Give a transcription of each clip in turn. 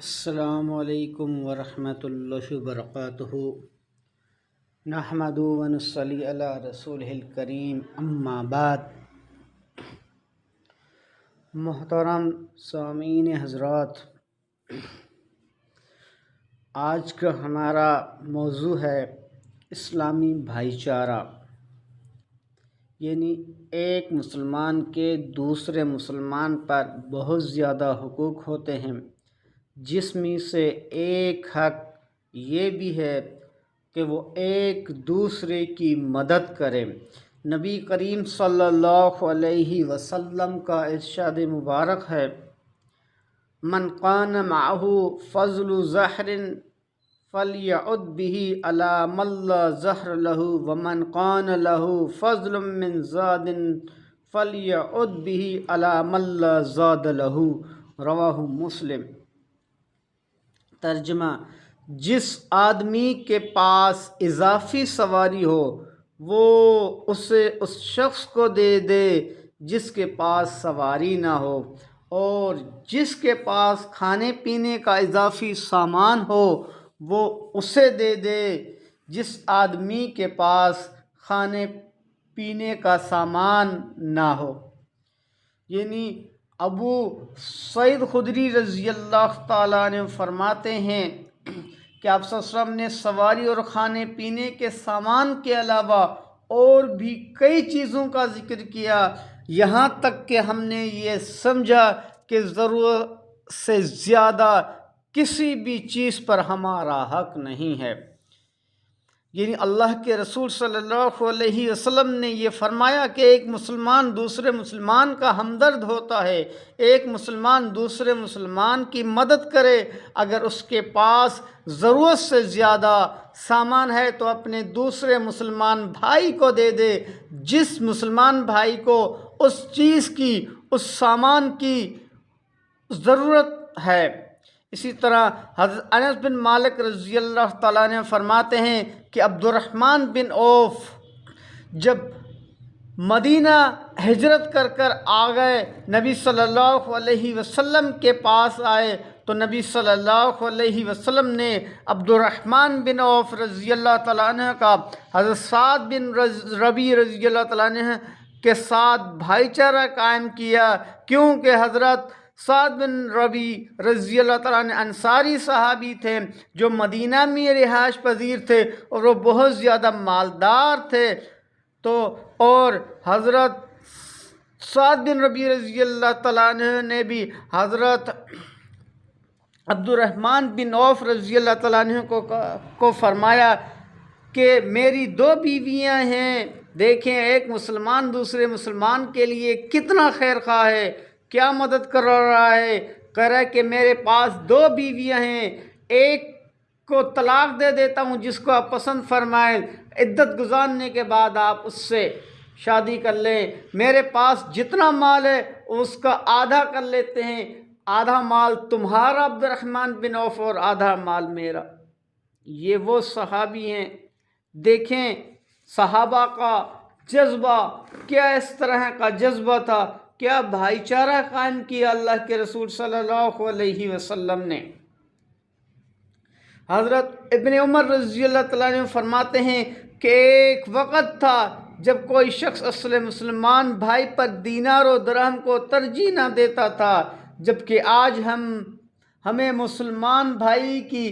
السلام علیکم ورحمۃ اللہ وبرکاتہ۔ نحمد و نصلی علی رسول الکریم، اما بعد۔ محترم سامعین حضرات، آج کا ہمارا موضوع ہے اسلامی بھائی چارہ، یعنی ایک مسلمان کے دوسرے مسلمان پر بہت زیادہ حقوق ہوتے ہیں، جس میں سے ایک حق یہ بھی ہے کہ وہ ایک دوسرے کی مدد کرے۔ نبی کریم صلی اللہ علیہ وسلم کا ارشاد مبارک ہے، من کان معہ فضل ظہر فلیعد بہ علی من لا ظہر لہ ومن کان لہ فضل من زاد فلیعد بہ علی من لا زاد لہ، رواہ مسلم۔ ترجمہ: جس آدمی کے پاس اضافی سواری ہو وہ اسے اس شخص کو دے دے جس کے پاس سواری نہ ہو، اور جس کے پاس کھانے پینے کا اضافی سامان ہو وہ اسے دے دے جس آدمی کے پاس کھانے پینے کا سامان نہ ہو۔ یعنی ابو سعید خدری رضی اللہ تعالیٰ عنہ فرماتے ہیں کہ آپ صلی اللہ علیہ وسلم نے سواری اور کھانے پینے کے سامان کے علاوہ اور بھی کئی چیزوں کا ذکر کیا، یہاں تک کہ ہم نے یہ سمجھا کہ ضرورت سے زیادہ کسی بھی چیز پر ہمارا حق نہیں ہے۔ یعنی اللہ کے رسول صلی اللہ علیہ وسلم نے یہ فرمایا کہ ایک مسلمان دوسرے مسلمان کا ہمدرد ہوتا ہے، ایک مسلمان دوسرے مسلمان کی مدد کرے۔ اگر اس کے پاس ضرورت سے زیادہ سامان ہے تو اپنے دوسرے مسلمان بھائی کو دے دے، جس مسلمان بھائی کو اس چیز کی، اس سامان کی ضرورت ہے۔ اسی طرح حضرت انس بن مالک رضی اللہ تعالیٰ عنہ فرماتے ہیں کہ عبد الرحمن بن عوف جب مدینہ ہجرت کر آ گئے، نبی صلی اللہ علیہ وسلم کے پاس آئے تو نبی صلی اللہ علیہ وسلم نے عبد الرحمن بن عوف رضی اللہ تعالیٰ عنہ کا حضرت سعد بن ربیع رضی اللہ تعالیٰ عنہ کے ساتھ بھائی چارہ قائم کیا، کیونکہ حضرت سعد بن ربیع رضی اللہ تعالیٰ عنہ انصاری صحابی تھے جو مدینہ میں رہائش پذیر تھے اور وہ بہت زیادہ مالدار تھے، تو اور حضرت سعد بن ربیع رضی اللہ تعالیٰ عنہ نے بھی حضرت عبد الرحمن بن عوف رضی اللہ تعالیٰ عنہ کو فرمایا کہ میری دو بیویاں ہیں، دیکھیں ایک مسلمان دوسرے مسلمان کے لیے کتنا خیر خواہ ہے، کیا مدد کر رہا ہے۔ کہہ رہا ہے کہ میرے پاس دو بیویاں ہیں، ایک کو طلاق دے دیتا ہوں جس کو آپ پسند فرمائیں، عدت گزارنے کے بعد آپ اس سے شادی کر لیں۔ میرے پاس جتنا مال ہے اس کا آدھا کر لیتے ہیں، آدھا مال تمہارا عبد الرحمن بن عوف اور آدھا مال میرا۔ یہ وہ صحابی ہیں، دیکھیں صحابہ کا جذبہ کیا، اس طرح کا جذبہ تھا، کیا بھائی چارہ قائم کیا اللہ کے رسول صلی اللہ علیہ وسلم نے۔ حضرت ابن عمر رضی اللہ تعالیٰ عنہ فرماتے ہیں کہ ایک وقت تھا جب کوئی شخص اصل مسلمان بھائی پر دینار و درہم کو ترجیح نہ دیتا تھا، جبکہ آج ہمیں مسلمان بھائی کی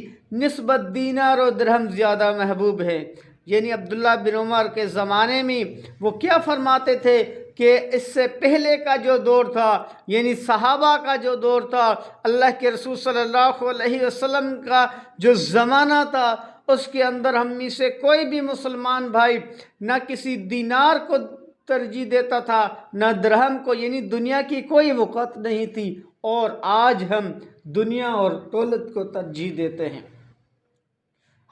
نسبت دینار و درہم زیادہ محبوب ہے۔ یعنی عبداللہ بن عمر کے زمانے میں وہ کیا فرماتے تھے کہ اس سے پہلے کا جو دور تھا، یعنی صحابہ کا جو دور تھا، اللہ کے رسول صلی اللہ علیہ وسلم کا جو زمانہ تھا، اس کے اندر ہم میں سے کوئی بھی مسلمان بھائی نہ کسی دینار کو ترجیح دیتا تھا نہ درہم کو، یعنی دنیا کی کوئی وقت نہیں تھی، اور آج ہم دنیا اور دولت کو ترجیح دیتے ہیں۔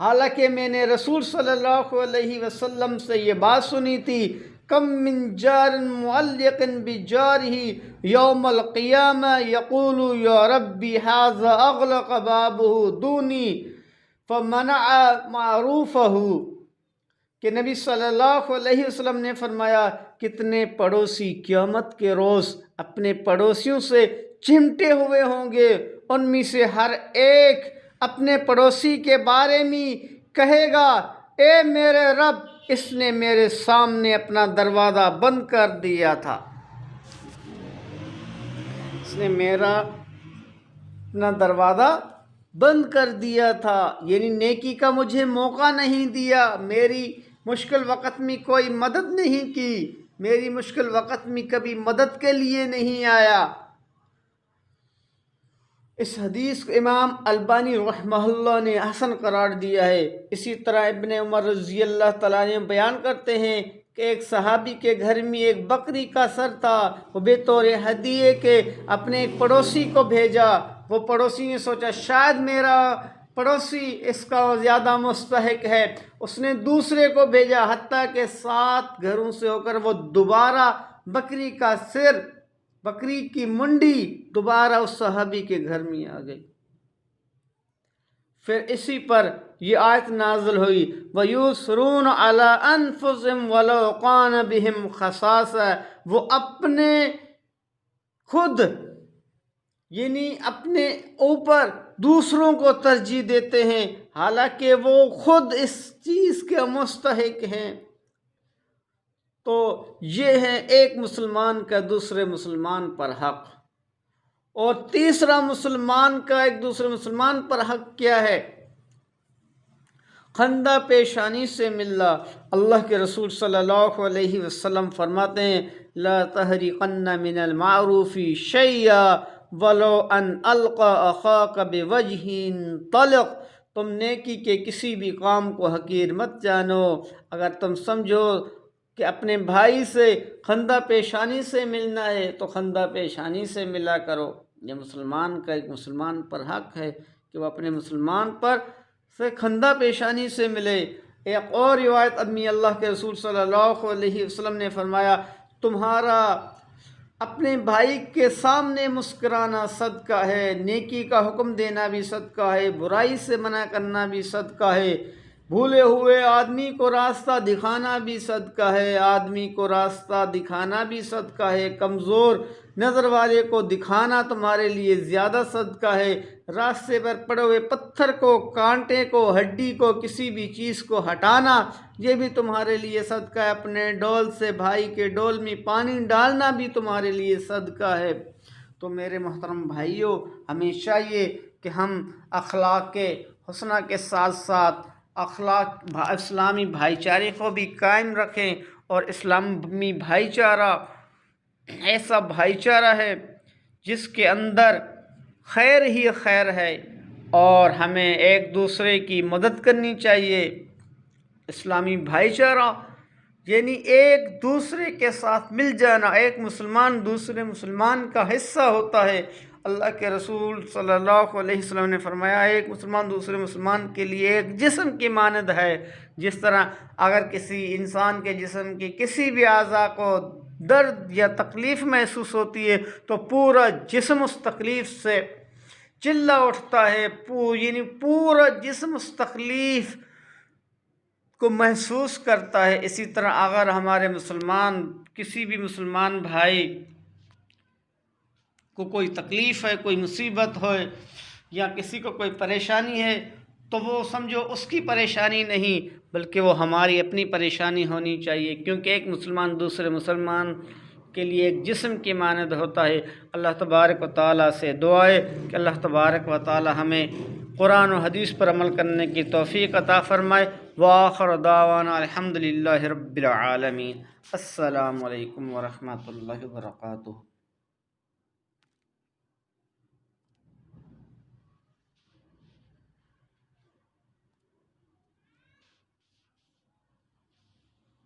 حالانکہ میں نے رسول صلی اللہ علیہ وسلم سے یہ بات سنی تھی، کم من جار معلق بجارہ یوم القیامہ یقول یا ربی ھذا اغلق بابہ دونی فمنع معروفہ، کہ نبی صلی اللہ علیہ وسلم نے فرمایا کتنے پڑوسی قیامت کے روز اپنے پڑوسیوں سے چمٹے ہوئے ہوں گے ان میں سے ہر ایک اپنے پڑوسی کے بارے میں کہے گا اے میرے رب اس نے میرے سامنے اپنا دروازہ بند کر دیا تھا، اس نے میرا اپنا دروازہ بند کر دیا تھا، یعنی نیکی کا مجھے موقع نہیں دیا، میری مشکل وقت میں کوئی مدد نہیں کی، میری مشکل وقت میں کبھی مدد کے لیے نہیں آیا۔ اس حدیث کو امام البانی رحمہ اللہ نے حسن قرار دیا ہے۔ اسی طرح ابن عمر رضی اللہ تعالیٰ عنہ بیان کرتے ہیں کہ ایک صحابی کے گھر میں ایک بکری کا سر تھا، وہ بطور ہدیے کے اپنے ایک پڑوسی کو بھیجا۔ وہ پڑوسی نے سوچا شاید میرا پڑوسی اس کا زیادہ مستحق ہے، اس نے دوسرے کو بھیجا، حتیٰ کہ 7 گھروں سے ہو کر وہ دوبارہ بکری کا سر، بکری کی منڈی دوبارہ اس صحابی کے گھر میں آ گئی۔ پھر اسی پر یہ آیت نازل ہوئی وَيُسْرُونَ عَلَىٰ أَنفُسِهِمْ وَلَوْ كَانَ بِهِمْ خَصَاصَةٌ، وہ اپنے خود یعنی اپنے اوپر دوسروں کو ترجیح دیتے ہیں حالانکہ وہ خود اس چیز کے مستحق ہیں۔ تو یہ ہے ایک مسلمان کا دوسرے مسلمان پر حق، اور تیسرا مسلمان کا ایک دوسرے مسلمان پر حق کیا ہے؟ خندہ پیشانی سے ملنا۔ اللہ کے رسول صلی اللہ علیہ وسلم فرماتے ہیں لا تحرقن من المعروف شیئا ولو ان القى اخاک بوجہ طلق، تم نیکی کے کسی بھی کام کو حقیر مت جانو، اگر تم سمجھو کہ اپنے بھائی سے خندہ پیشانی سے ملنا ہے تو خندہ پیشانی سے ملا کرو۔ یہ مسلمان کا ایک مسلمان پر حق ہے کہ وہ اپنے مسلمان پر سے خندہ پیشانی سے ملے۔ ایک اور روایت میں اللہ کے رسول صلی اللہ علیہ وسلم نے فرمایا تمہارا اپنے بھائی کے سامنے مسکرانا صدقہ ہے، نیکی کا حکم دینا بھی صدقہ ہے، برائی سے منع کرنا بھی صدقہ ہے، بھولے ہوئے آدمی کو راستہ دکھانا بھی صدقہ ہے، آدمی کو راستہ دکھانا بھی صدقہ ہے، کمزور نظر والے کو دکھانا تمہارے لیے زیادہ صدقہ ہے، راستے پر پڑے ہوئے پتھر کو، کانٹے کو، ہڈی کو، کسی بھی چیز کو ہٹانا یہ بھی تمہارے لیے صدقہ ہے، اپنے ڈول سے بھائی کے ڈول میں پانی ڈالنا بھی تمہارے لیے صدقہ ہے۔ تو میرے محترم بھائیوں، ہمیں چاہیے کہ ہم اخلاق حسنہ کے ساتھ ساتھ اسلامی بھائی چارے کو بھی قائم رکھیں، اور اسلامی بھائی چارہ ایسا بھائی چارہ ہے جس کے اندر خیر ہی خیر ہے، اور ہمیں ایک دوسرے کی مدد کرنی چاہیے۔ اسلامی بھائی چارہ یعنی ایک دوسرے کے ساتھ مل جانا، ایک مسلمان دوسرے مسلمان کا حصہ ہوتا ہے۔ اللہ کے رسول صلی اللہ علیہ وسلم نے فرمایا ایک مسلمان دوسرے مسلمان کے لیے ایک جسم کی مانند ہے، جس طرح اگر کسی انسان کے جسم کی کسی بھی اعضاء کو درد یا تکلیف محسوس ہوتی ہے تو پورا جسم اس تکلیف سے چلا اٹھتا ہے، یعنی پورا جسم اس تکلیف کو محسوس کرتا ہے۔ اسی طرح اگر ہمارے کسی بھی مسلمان بھائی کو کوئی تکلیف ہے، کوئی مصیبت ہو یا کسی کو کوئی پریشانی ہے تو وہ سمجھو اس کی پریشانی نہیں بلکہ وہ ہماری اپنی پریشانی ہونی چاہیے، کیونکہ ایک مسلمان دوسرے مسلمان کے لیے ایک جسم کی مانند ہوتا ہے۔ اللہ تبارک و تعالیٰ سے دعا ہے کہ اللہ تبارک و تعالیٰ ہمیں قرآن و حدیث پر عمل کرنے کی توفیق عطا فرمائے۔ وآخر دعوانا الحمدللہ رب العالمین۔ السلام علیکم ورحمۃ اللہ وبرکاتہ۔